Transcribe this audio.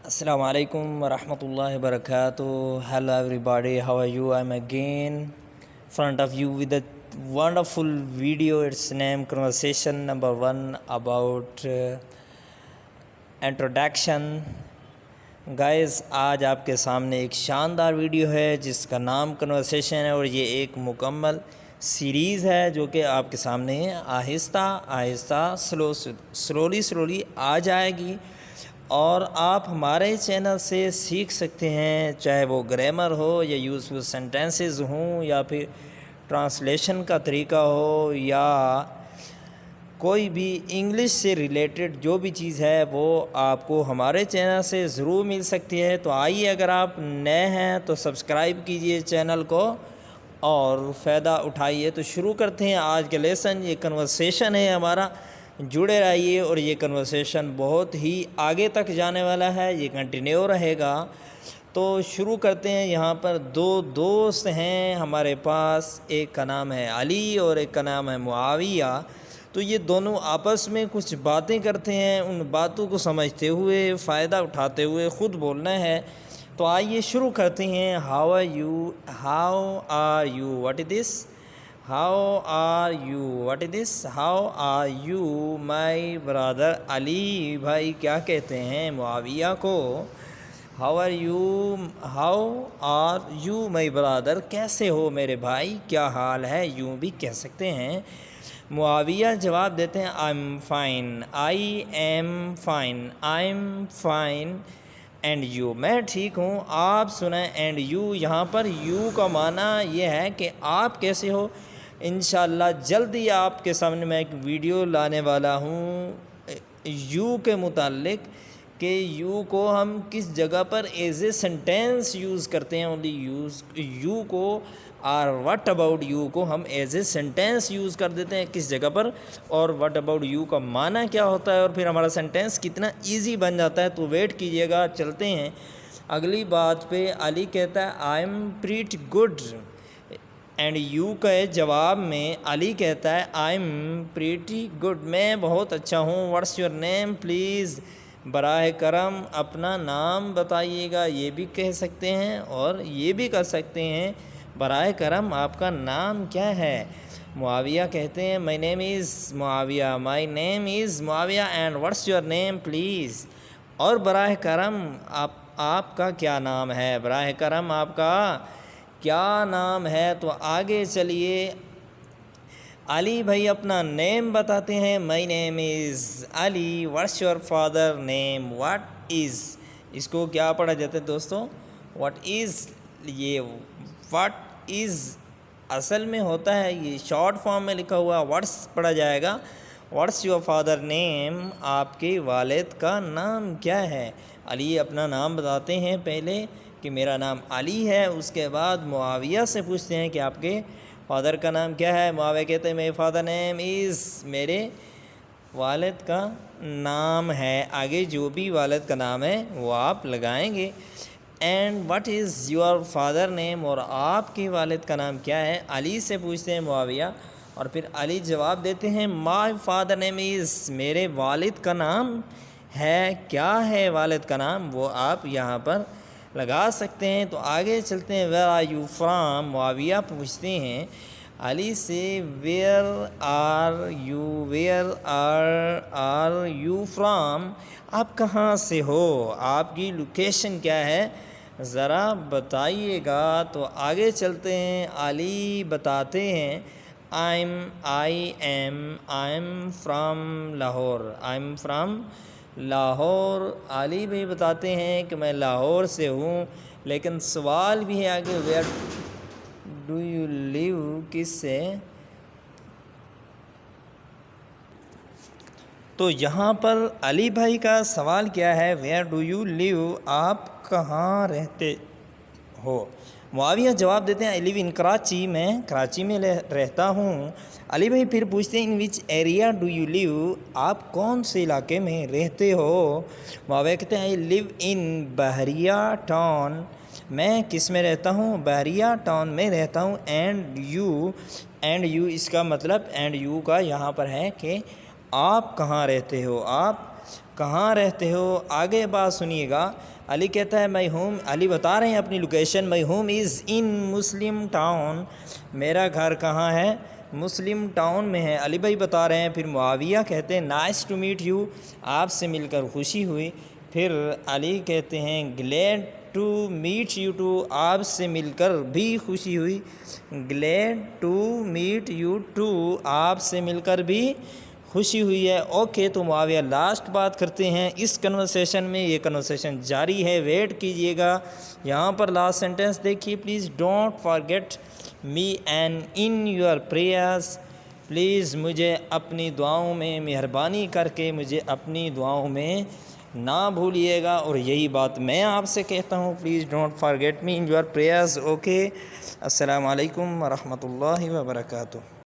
Assalamu alaikum warahmatullahi wabarakatuh. Hello everybody, how are you? I'm again front of you with a wonderful video. Its name conversation number 1 about introduction. Guys आज आपके सामने एक शानदार video है जिसका नाम conversation है और ये एक मुकम्मल सीरीज़ है जो कि आपके सामने आहिस्ता आहिस्ता स्लोली आ जाएगी और आप हमारे चैनल से सीख सकते हैं, चाहे वो ग्रामर हो या यूज़फुल सेंटेंसेस हों या फिर ट्रांसलेशन का तरीका हो या कोई भी इंग्लिश से रिलेटेड जो भी चीज़ है वो आपको हमारे चैनल से ज़रूर मिल सकती है। तो आइए, अगर आप नए हैं तो सब्सक्राइब कीजिए चैनल को और फ़ायदा उठाइए। तो शुरू करते हैं आज के लेसन। ये कन्वर्सेशन है हमारा, जुड़े रहिए और ये कन्वर्सेशन बहुत ही आगे तक जाने वाला है, ये कंटिन्यू रहेगा। तो शुरू करते हैं। यहाँ पर दो दोस्त हैं हमारे पास, एक का नाम है अली और एक का नाम है मुआविया। तो ये दोनों आपस में कुछ बातें करते हैं, उन बातों को समझते हुए फ़ायदा उठाते हुए ख़ुद बोलना है। तो आइए शुरू करते हैं। How are you, what is this, how are you, what is this, how are you my brother. Ali भाई क्या कहते हैं मुआविया को, how are you my brother, कैसे हो मेरे भाई, क्या हाल है, यूँ भी कह सकते हैं। मुआविया जवाब देते हैं I am fine, I am fine and you, मैं ठीक हूँ, आप सुनाएं। एंड यू, यहाँ पर यू का माना ये है कि आप कैसे हो। इंशाल्लाह जल्दी आपके सामने मैं एक वीडियो लाने वाला हूँ यू के मुतालिक कि यू को हम किस जगह पर एज ए सेंटेंस यूज़ करते हैं। ओनली यूज़ यू को और व्हाट अबाउट यू को हम एज ए सेंटेंस यूज़ कर देते हैं किस जगह पर, और व्हाट अबाउट यू का माना क्या होता है और फिर हमारा सेंटेंस कितना इजी बन जाता है। तो वेट कीजिएगा, चलते हैं अगली बात पे। अली कहता है I am pretty good and you के जवाब में अली कहता है आई एम प्रीटी गुड, मैं बहुत अच्छा हूँ। व्हाट्स योर नेम प्लीज़, बराह करम अपना नाम बताइएगा, ये भी कह सकते हैं और ये भी कर सकते हैं बराह करम आपका नाम क्या है। मुआविया कहते हैं my name is Muawiya, my name is Muawiya and what's your name please, और बराह करम आपका क्या नाम है, बराह करम आपका क्या नाम है। तो आगे चलिए, अली भाई अपना नेम बताते हैं, my name is Ali, what's your father name, what is, इसको क्या पढ़ा जाता है दोस्तों, व्हाट इज़। ये व्हाट इज़ असल में होता है, ये शॉर्ट फॉर्म में लिखा हुआ व्हाट्स पढ़ा जाएगा। व्हाट्स योर फादर नेम, आपके वालिद का नाम क्या है। अली अपना नाम बताते हैं पहले कि मेरा नाम अली है, उसके बाद मुआविया से पूछते हैं कि आपके फादर का नाम क्या है। मुआविया कहते हैं मेरे फादर नेम इज़, मेरे वालिद का नाम है, आगे जो भी वालिद का नाम है वो आप लगाएंगे। And what is your father name, और आपके वालिद का नाम क्या है, अली से पूछते हैं मुआविया। और फिर अली जवाब देते हैं माय फादर नेम इज़, मेरे वालिद का नाम है, क्या है वालिद का नाम वो आप यहाँ पर लगा सकते हैं। तो आगे चलते हैं। Where are you from, Muawiya पूछते हैं अली से वेयर आर यू फ्राम, आप कहाँ से हो, आपकी लोकेशन क्या है, ज़रा बताइएगा। तो आगे चलते हैं। अली बताते हैं I am from Lahore, I am from Lahore. Ali भी बताते हैं कि मैं लाहौर से हूँ, लेकिन सवाल भी है आगे, वेयर डू यू लिव, किससे। तो यहाँ पर अली भाई का सवाल क्या है, वेयर डू यू लिव, आप कहाँ रहते हो। मुआविया जवाब देते हैं आई लिव इन कराची, मैं कराची में रहता हूँ। अली भाई फिर पूछते हैं in which area do you live, आप कौन से इलाके में रहते हो। मुआविया कहते हैं I live in Bahria town, मैं किस में रहता हूँ, बहरिया टाउन में रहता हूँ। एंड यू इसका मतलब एंड यू का यहाँ पर है कि आप कहाँ रहते हो, आप کہاں رہتے ہو؟ آگے بات سنیے گا۔ علی کہتا ہے مائی ہوم، علی بتا رہے ہیں اپنی location, my home is in Muslim town, میرا گھر کہاں ہے؟ مسلم ٹاؤن میں ہے، علی بھائی بتا رہے ہیں۔ پھر معاویہ کہتے ہیں نائس ٹو میٹ یو، آپ سے مل کر خوشی ہوئی۔ پھر علی کہتے ہیں glad to meet you too, آپ سے مل کر بھی خوشی ہوئی۔ Glad to meet you too, آپ سے مل کر بھی خوشی ہوئی ہے۔ اوکے، تو معاویہ لاسٹ بات کرتے ہیں اس کنورسیشن میں، یہ کنورسیشن جاری ہے، ویٹ کیجئے گا۔ یہاں پر لاسٹ سینٹنس دیکھیے، please don't forget me and in your prayers, please مجھے اپنی دعاؤں میں، مہربانی کر کے مجھے اپنی دعاؤں میں نہ بھولیے گا۔ اور یہی بات میں آپ سے کہتا ہوں، please don't forget me in your prayers. Okay, السلام علیکم ورحمۃ اللہ وبرکاتہ۔